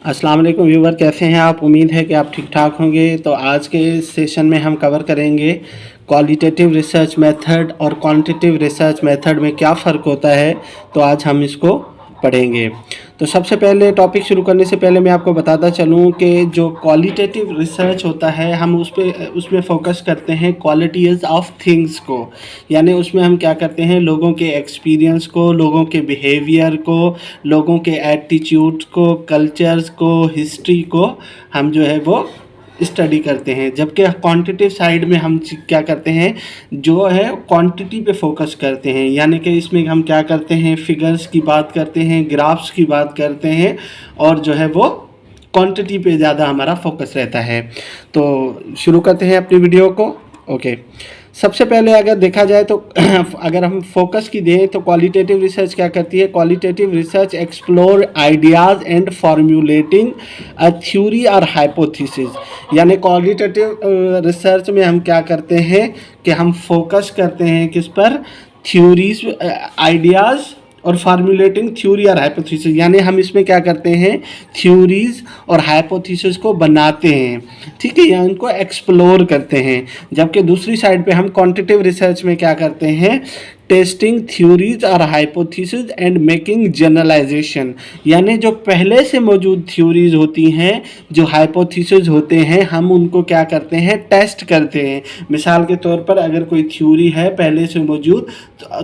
अस्सलाम वालेकुम व्यूवर, कैसे हैं आप? उम्मीद है कि आप ठीक ठाक होंगे। तो आज के सेशन में हम कवर करेंगे क्वालिटेटिव रिसर्च मेथड और क्वांटिटेटिव रिसर्च मेथड में क्या फ़र्क होता है। तो आज हम इसको पढ़ेंगे। तो सबसे पहले टॉपिक शुरू करने से पहले मैं आपको बताता चलूँ कि जो क्वालिटेटिव रिसर्च होता है हम उसमें फ़ोकस करते हैं क्वालिटीज़ ऑफ थिंग्स को, यानी उसमें हम क्या करते हैं लोगों के एक्सपीरियंस को, लोगों के बिहेवियर को, लोगों के एटीट्यूड को, कल्चर्स को, हिस्ट्री को हम जो है वो स्टडी करते हैं। जबकि क्वांटिटेटिव साइड में हम क्या करते हैं जो है क्वांटिटी पे फोकस करते हैं, यानी कि इसमें हम क्या करते हैं फिगर्स की बात करते हैं, ग्राफ्स की बात करते हैं और जो है वो क्वांटिटी पे ज़्यादा हमारा फोकस रहता है। तो शुरू करते हैं अपनी वीडियो को। ओके, सबसे पहले अगर देखा जाए तो अगर हम फोकस की दें तो क्वालिटेटिव रिसर्च क्या करती है। Qualitative research explore ideas and formulating a theory और हाइपोथेसिस, यानी क्वालिटेटिव रिसर्च में हम क्या करते हैं कि हम फोकस करते हैं किस पर, थ्योरीज, आइडियाज़ और फार्मूलेटिंग थ्योरी और हाइपोथेसिस, यानी हम इसमें क्या करते हैं थ्योरीज और हाइपोथेसिस को बनाते हैं, ठीक है, या उनको एक्सप्लोर करते हैं। जबकि दूसरी साइड पे हम क्वांटिटेटिव रिसर्च में क्या करते हैं, टेस्टिंग थ्योरीज और हाइपोथेसिस एंड मेकिंग जनरलाइजेशन, यानी जो पहले से मौजूद थ्योरीज होती हैं, जो हाइपोथेसिस होते हैं, हम उनको क्या करते हैं टेस्ट करते हैं। मिसाल के तौर पर अगर कोई थ्योरी है पहले से मौजूद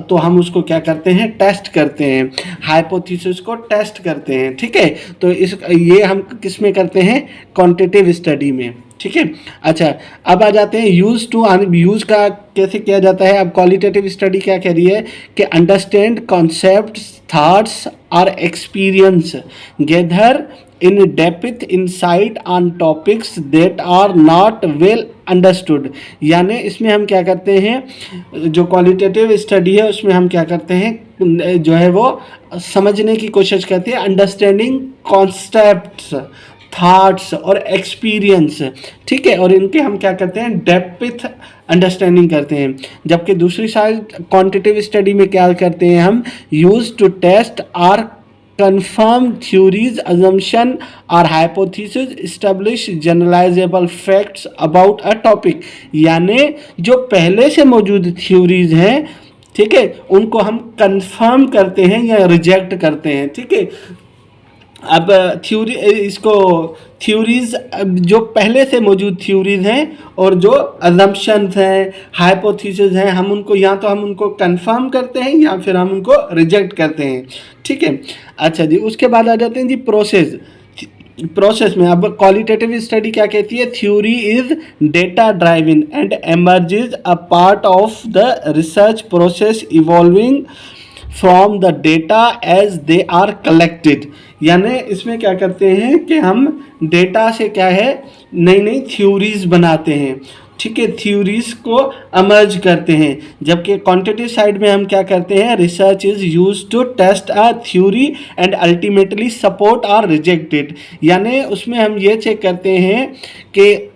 तो हम उसको क्या करते हैं टेस्ट करते हैं, हाइपोथेसिस को टेस्ट करते हैं, ठीक है। तो ये हम किस में करते हैं, क्वांटिटेटिव स्टडी में, ठीक है। अच्छा, अब आ जाते हैं यूज़ टू। यूज़ का कैसे किया जाता है। अब क्वालिटेटिव स्टडी क्या कह रही है कि अंडरस्टैंड कॉन्सेप्ट्स, थॉट्स और experience, gather in depth insight on topics that are not well understood, यानी इसमें हम क्या करते हैं जो क्वालिटेटिव स्टडी है उसमें हम क्या करते हैं जो है वो समझने की कोशिश करते हैं, अंडरस्टैंडिंग कॉन्सेप्ट्स, थॉट्स और एक्सपीरियंस, ठीक है, और इनके हम क्या करते हैं डेप्थ अंडरस्टैंडिंग करते हैं। जबकि दूसरी साइड क्वांटिटेटिव स्टडी में क्या करते हैं हम use to test or confirm theories, assumption or hypothesis, establish generalizable facts about a topic, यानी जो पहले से मौजूद थ्योरीज हैं, ठीक है, उनको हम कंफर्म करते हैं या रिजेक्ट करते हैं, ठीक है। अब थ्योरी, इसको थ्योरीज जो पहले से मौजूद थ्योरीज हैं और जो अजम्पशंस हैं, हाइपोथेसिस हैं, हम उनको या तो हम उनको कंफर्म करते हैं या फिर हम उनको रिजेक्ट करते हैं, ठीक है। अच्छा जी, उसके बाद आ जाते हैं जी प्रोसेस में। अब क्वालिटेटिव स्टडी क्या कहती है, theory is data driven and emerges a part of the research process evolving from the data as they are collected, यानी इसमें क्या करते हैं कि हम डेटा से क्या है नई नई थ्योरीज बनाते हैं, ठीक है, थ्योरीज को अमर्ज करते हैं। जबकि क्वांटिटेटिव साइड में हम क्या करते हैं, research is use to test a theory and ultimately support or rejected, यानी उसमें हम ये चेक करते हैं कि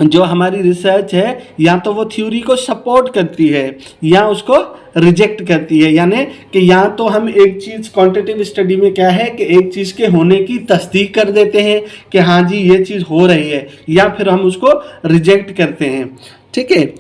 जो हमारी रिसर्च है या तो वो थ्योरी को सपोर्ट करती है या उसको रिजेक्ट करती है, यानी कि या तो हम एक चीज़ क्वांटिटेटिव स्टडी में क्या है कि एक चीज़ के होने की तस्दीक कर देते हैं कि हाँ जी ये चीज़ हो रही है, या फिर हम उसको रिजेक्ट करते हैं, ठीक है।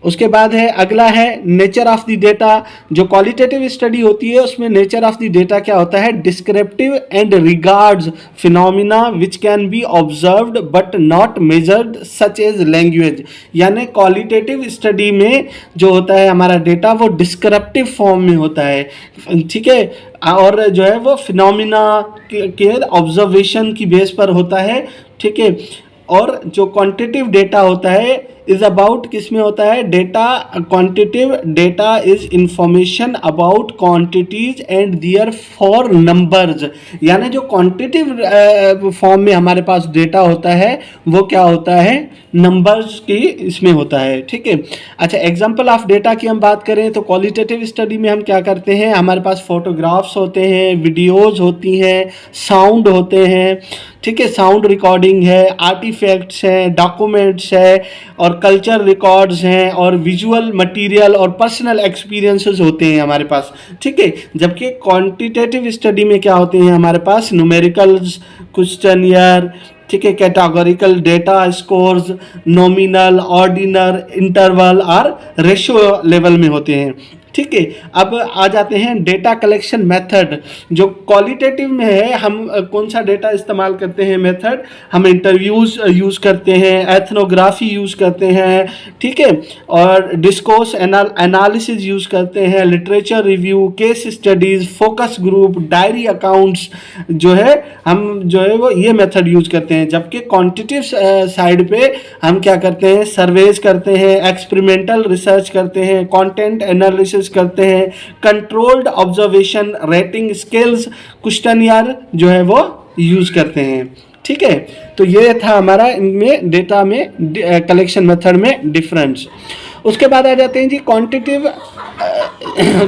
उसके बाद है अगला है नेचर ऑफ द डेटा। जो क्वालिटेटिव स्टडी होती है उसमें नेचर ऑफ द डेटा क्या होता है, descriptive and regards phenomena which can be observed but not measured such as language, यानी क्वालिटेटिव स्टडी में जो होता है हमारा डेटा वो डिस्क्रिप्टिव फॉर्म में होता है, ठीक है, और जो है वो फिनोमिना के ऑब्जर्वेशन की बेस पर होता है, ठीक है। और जो क्वांटिटेटिव डेटा होता है इज अबाउट किस में होता है, data quantitative data is information about quantities and their for numbers, यानी जो क्वांटिटेटिव फॉर्म में हमारे पास डेटा होता है वो क्या होता है नंबर्स की इसमें होता है, ठीक है। अच्छा, एग्जांपल ऑफ डेटा की हम बात करें तो क्वालिटेटिव स्टडी में हम क्या करते हैं, हमारे पास फोटोग्राफ्स होते हैं, वीडियोज़ होती हैं, साउंड होते हैं, ठीक है, साउंड रिकॉर्डिंग है, आर्टिफैक्ट्स हैं, डॉक्यूमेंट्स है और और कल्चर रिकॉर्ड्स हैं और विजुअल मटेरियल और पर्सनल एक्सपीरियंसेस होते हैं हमारे पास, ठीक है। जबकि क्वांटिटेटिव स्टडी में क्या होते हैं हमारे पास, न्यूमेरिकल्स, क्वेश्चनियर, ठीक है, categorical data, scores, nominal, ordinal, interval और रेशियो लेवल में होते हैं, ठीक है। अब आ जाते हैं डेटा कलेक्शन मेथड। जो क्वालिटेटिव में है, हम कौन सा डेटा इस्तेमाल करते हैं मेथड, हम इंटरव्यूज़ यूज़ करते हैं, एथनोग्राफी यूज़ करते हैं, ठीक है, और डिस्कोर्स एनालिसिस यूज़ करते हैं, literature review, case studies, focus group, diary accounts जो है हम जो है वो ये मेथड यूज़ करते हैं। जबकि क्वांटिटेटिव साइड पे हम क्या करते हैं, सर्वेज करते हैं, एक्सपेरिमेंटल रिसर्च करते हैं, कंटेंट एनालिसिस करते हैं, controlled observation, rating scales, questionnaire जो है वो यूज करते हैं, ठीक है। तो ये था हमारा इनमें डेटा में कलेक्शन मेथड में डिफरेंस। उसके बाद आ जाते हैं जी क्वांटिटेटिव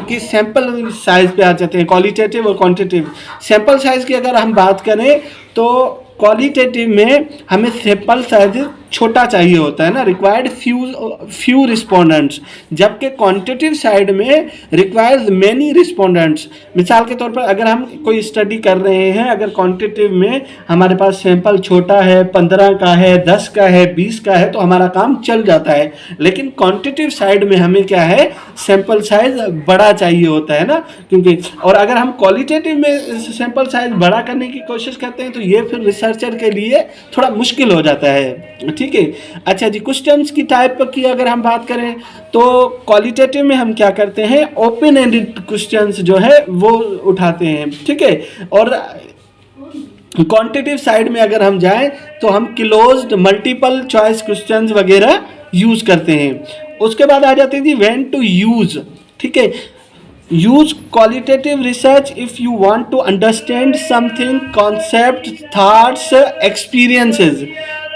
की सैंपल साइज पे आ जाते हैं, क्वालिटेटिव और क्वांटिटेटिव। सैंपल साइज की अगर हम बात करें तो क्वालिटेटिव में हमें सैंपल साइज छोटा चाहिए होता है ना, रिक्वायर्ड फ्यू रिस्पोंडेंट्स, जबकि क्वांटिटेटिव साइड में रिक्वायर्स मेनी रिस्पोंडेंट्स। मिसाल के तौर पर अगर हम कोई स्टडी कर रहे हैं, अगर क्वांटिटेटिव में हमारे पास सैंपल छोटा है, 15 का है, 10 का है, 20 का है, तो हमारा काम चल जाता है। लेकिन क्वांटिटेटिव साइड में हमें क्या है, सैंपल साइज बड़ा चाहिए होता है ना, क्योंकि और अगर हम क्वालिटेटिव में सैंपल साइज बड़ा करने की कोशिश करते हैं तो ये फिर रिसर्चर के लिए थोड़ा मुश्किल हो जाता है, ठीक है। अच्छा जी, क्वेश्चंस की टाइप की अगर हम बात करें तो क्वालिटेटिव में हम क्या करते हैं, ओपन एंडेड क्वेश्चंस जो है वो उठाते हैं, ठीक है। और क्वांटिटेटिव साइड में अगर हम जाएं तो हम क्लोज्ड मल्टीपल चॉइस क्वेश्चंस वगैरह यूज करते हैं। उसके बाद आ जाते हैं जी व्हेन टू यूज, ठीक है। Use qualitative research if you want to understand something, concept, thoughts, experiences,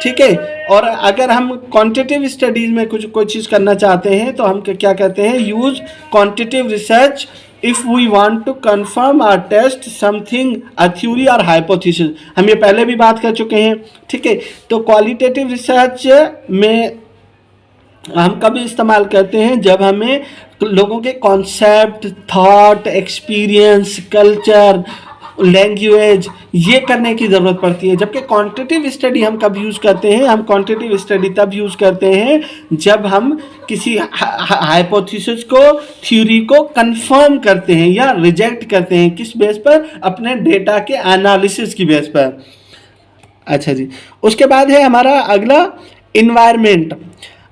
ठीक है। और अगर हम क्वांटिटेटिव स्टडीज में कुछ कोई चीज़ करना चाहते हैं तो हम क्या कहते हैं, use quantitative research if we want to confirm or test something, a theory और हाइपोथेसिस। हम ये पहले भी बात कर चुके हैं, ठीक है। तो क्वालिटेटिव रिसर्च में हम कभी इस्तेमाल करते हैं जब हमें लोगों के concept, thought, experience, culture, language ये करने की ज़रूरत पड़ती है। जबकि क्वांटिटेटिव स्टडी हम कब यूज़ करते हैं, हम क्वांटिटेटिव स्टडी तब यूज़ करते हैं जब हम किसी हाइपोथेसिस को, थ्योरी को कंफर्म करते हैं या रिजेक्ट करते हैं। किस बेस पर, अपने डेटा के एनालिसिस की बेस पर। अच्छा जी, उसके बाद है हमारा अगला इन्वायरमेंट।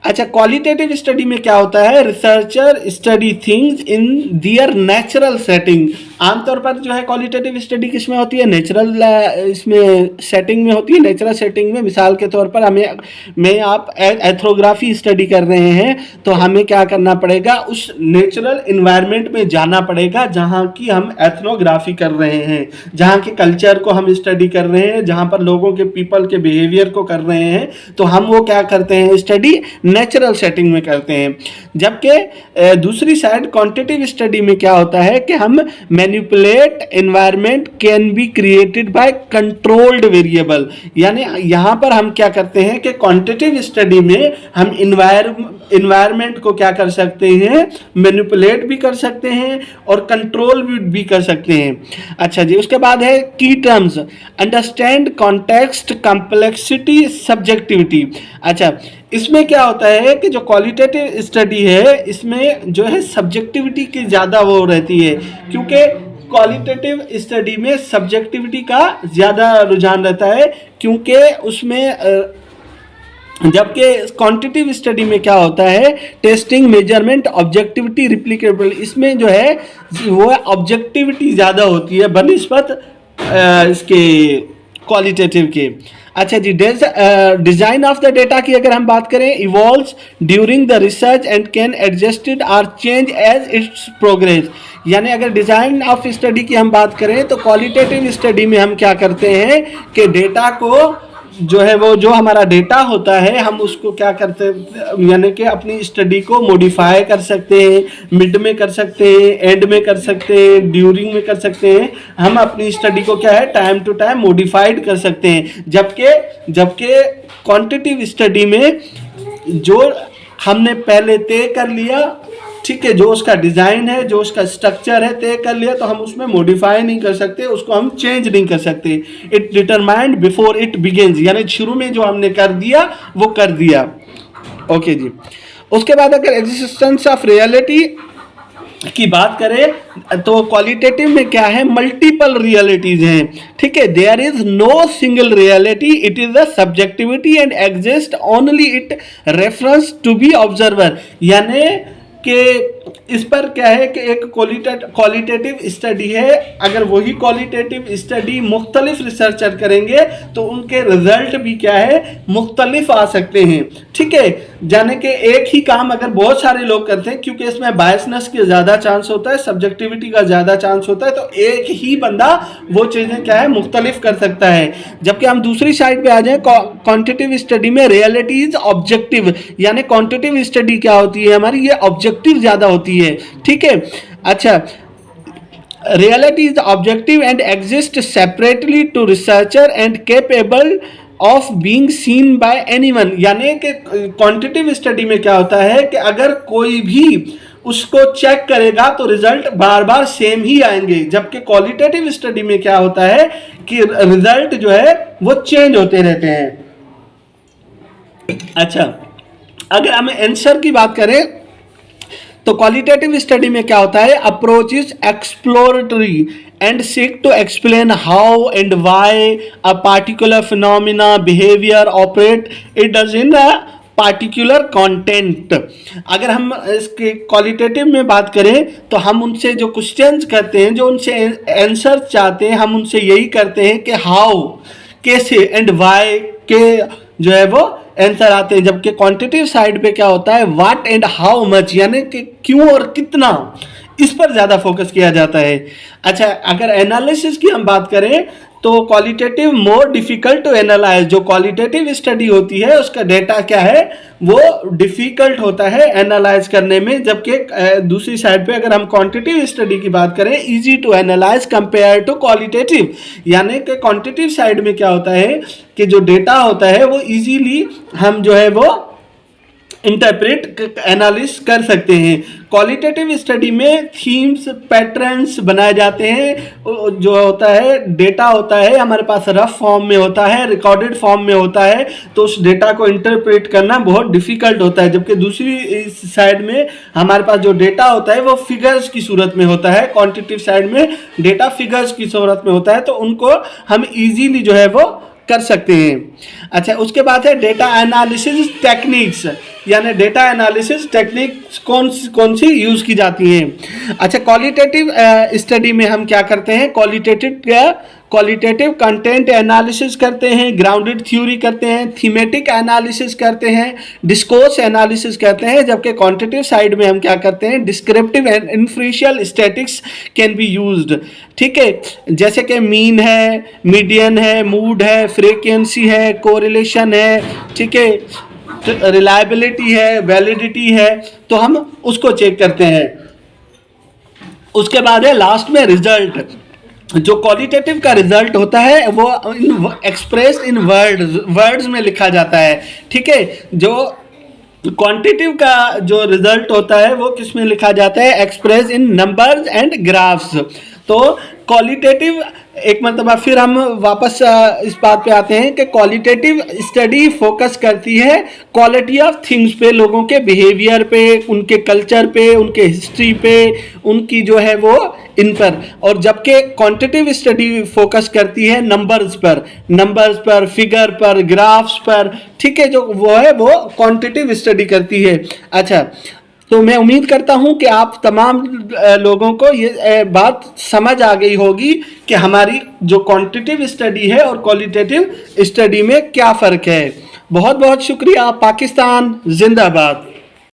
अच्छा, क्वालिटेटिव स्टडी में क्या होता है, researcher study things in their natural setting. आमतौर पर जो है क्वालिटेटिव स्टडी किस में होती है, नेचुरल इसमें सेटिंग में होती है। नेचुरल सेटिंग में मिसाल के तौर पर आप एथनोग्राफी स्टडी कर रहे हैं तो हमें क्या करना पड़ेगा, उस नेचुरल इन्वायरमेंट में जाना पड़ेगा जहाँ की हम एथनोग्राफी कर रहे हैं, जहाँ के कल्चर को हम स्टडी कर रहे हैं, जहाँ पर लोगों के पीपल के बिहेवियर को कर रहे हैं। तो हम वो क्या करते हैं, स्टडी नेचुरल सेटिंग में करते हैं। जबकि दूसरी साइड क्वांटिटेटिव स्टडी में क्या होता है कि हम manipulate environment can be created by controlled variable. यानी यहाँ पर हम क्या करते हैं कि क्वांटिटेटिव स्टडी में हम इन्वायरमेंट को क्या कर सकते हैं, मैनिपुलेट भी कर सकते हैं और कंट्रोल भी कर सकते हैं। अच्छा जी, उसके बाद है की terms, understand, context, complexity, subjectivity. अच्छा, इसमें क्या होता है कि जो क्वालिटेटिव स्टडी है इसमें जो है सब्जेक्टिविटी की ज़्यादा वो रहती है, क्योंकि क्वालिटेटिव स्टडी में सब्जेक्टिविटी का ज़्यादा रुझान रहता है, क्योंकि उसमें जबकि क्वांटिटेटिव स्टडी में क्या होता है, टेस्टिंग, मेजरमेंट, ऑब्जेक्टिविटी, रिप्लिकेबल, इसमें जो है वो ऑब्जेक्टिविटी ज़्यादा होती है बनिस्बत इसके क्वालिटेटिव के। अच्छा जी, डिज़ाइन ऑफ द डेटा की अगर हम बात करें, evolves during the research and can adjusted or change as it's progress. यानी अगर डिज़ाइन ऑफ स्टडी की हम बात करें तो क्वालिटेटिव स्टडी में हम क्या करते हैं कि डेटा को जो है वो जो हमारा डेटा होता है हम उसको क्या करते हैं, यानी कि अपनी स्टडी को मॉडिफाई कर सकते हैं, मिड में कर सकते हैं, एंड में कर सकते हैं, ड्यूरिंग में कर सकते हैं। हम अपनी स्टडी को क्या है, टाइम टू टाइम मॉडिफाइड कर सकते हैं। जबकि क्वांटिटेटिव स्टडी में जो हमने पहले तय कर लिया, ठीक है, जो उसका डिज़ाइन है, जो उसका स्ट्रक्चर है, तय कर लिया, तो हम उसमें मॉडिफाई नहीं कर सकते, उसको हम चेंज नहीं कर सकते। It determined before it begins, यानी शुरू में जो हमने कर दिया वो कर दिया। ओके जी। उसके बाद अगर एग्जिस्टेंस ऑफ रियलिटी की बात करें तो क्वालिटेटिव में क्या है, मल्टीपल रियलिटीज हैं, ठीक है। There is no single reality, it is a subjectivity and exist only it reference to be observer, यानी कि इस पर क्या है कि एक क्वालिटेटिव स्टडी है, अगर वही क्वालिटेटिव स्टडी मुख्तलिफ रिसर्चर करेंगे तो उनके रिजल्ट भी क्या है, मुख्तलिफ आ सकते हैं, ठीक है। जाने के एक ही काम अगर बहुत सारे लोग करते हैं, क्योंकि इसमें बायसनेस के ज़्यादा चांस होता है, सब्जेक्टिविटी का ज़्यादा चांस होता है, तो एक ही बंदा वो चीज़ें क्या है, मुख्तलिफ कर सकता है। जबकि हम दूसरी साइड पे आ जाएं, क्वांटिटेटिव स्टडी में रियलिटी इज ऑब्जेक्टिव, यानी क्वांटिटेटिव स्टडी क्या होती है हमारी, ये ऑब्जेक्टिव ज़्यादा होती है, ठीक है। अच्छा, reality is objective and exists separately to researcher and capable of being seen by anyone, यानी कि क्वांटिटेटिव स्टडी में क्या होता है कि अगर कोई भी उसको चेक करेगा तो रिजल्ट बार बार सेम ही आएंगे, जबकि क्वालिटेटिव स्टडी में क्या होता है कि रिजल्ट जो है वो चेंज होते रहते हैं। अच्छा, अगर हम आंसर की बात करें तो क्वालिटेटिव स्टडी में क्या होता है, approach is exploratory and seek to explain how and why a particular phenomena behaviour operate, it does in a particular content. अगर हम इसके क्वालिटेटिव में बात करें तो हम उनसे जो क्वेश्चंस करते हैं, जो उनसे आंसर चाहते हैं, हम उनसे यही करते हैं कि हाउ, कैसे, एंड व्हाई के जो है वो आंसर आते हैं। जबकि क्वांटिटेटिव साइड पे क्या होता है, व्हाट एंड हाउ मच, यानी कि क्यों और कितना, इस पर ज़्यादा फोकस किया जाता है। अच्छा, अगर एनालिसिस की हम बात करें तो qualitative more difficult to analyse, जो क्वालिटेटिव स्टडी होती है उसका डेटा क्या है, वो डिफिकल्ट होता है एनालाइज करने में, जबकि दूसरी साइड पे अगर हम क्वांटिटेटिव स्टडी की बात करें, easy to analyse compare to qualitative, यानी कि क्वांटिटेटिव साइड में क्या होता है कि जो डेटा होता है वो इजीली हम जो है वो इंटरप्रेट एनालिस कर सकते हैं। क्वालिटेटिव स्टडी में थीम्स पैटर्न्स बनाए जाते हैं, जो होता है डेटा होता है हमारे पास रफ फॉर्म में होता है, रिकॉर्डेड फॉर्म में होता है, तो उस डेटा को इंटरप्रेट करना बहुत डिफिकल्ट होता है। जबकि दूसरी साइड में हमारे पास जो डेटा होता है वो फिगर्स की सूरत में होता है, क्वांटिटेटिव साइड में डेटा फिगर्स की सूरत में होता है, तो उनको हम इजीली जो है वो कर सकते हैं। अच्छा, उसके बाद है डेटा एनालिसिस टेक्निक्स, यानी डेटा एनालिसिस टेक्निक्स कौन सी यूज़ की जाती हैं। अच्छा, क्वालिटेटिव स्टडी में हम क्या करते हैं, क्वालिटेटिव कंटेंट एनालिसिस करते हैं, ग्राउंडेड थ्योरी करते हैं, थीमेटिक एनालिसिस करते हैं, डिस्कोर्स एनालिसिस करते हैं। जबकि क्वांटिटेटिव साइड में हम क्या करते हैं, descriptive and inferential statics can be used, ठीक है, जैसे कि मीन है, मीडियन है, मूड है, फ्रीक्वेंसी है, कोरिलेशन है, ठीक है, रिलायबिलिटी है, वैलिडिटी है, तो हम उसको चेक करते हैं। उसके बाद है लास्ट में रिजल्ट। जो क्वालिटेटिव का रिजल्ट होता है वो एक्सप्रेस इन वर्ड्स में लिखा जाता है, ठीक है। जो क्वांटिटेटिव का जो रिजल्ट होता है वो किस में लिखा जाता है, express in numbers and graphs. तो क्वालिटेटिव, एक मरतबा फिर हम वापस इस बात पे आते हैं कि क्वालिटेटिव स्टडी फोकस करती है क्वालिटी ऑफ थिंग्स पे, लोगों के बिहेवियर पे, उनके कल्चर पे, उनके हिस्ट्री पे, उनकी जो है वो इन पर। और जबकि क्वांटिटेटिव स्टडी फोकस करती है नंबर्स पर, फिगर पर, ग्राफ्स पर, ठीक है, जो वो है वो क्वांटिटेटिव स्टडी करती है। अच्छा, तो मैं उम्मीद करता हूं कि आप तमाम लोगों को ये बात समझ आ गई होगी कि हमारी जो क्वांटिटेटिव स्टडी है और क्वालिटेटिव स्टडी में क्या फ़र्क है। बहुत बहुत शुक्रिया। पाकिस्तान जिंदाबाद।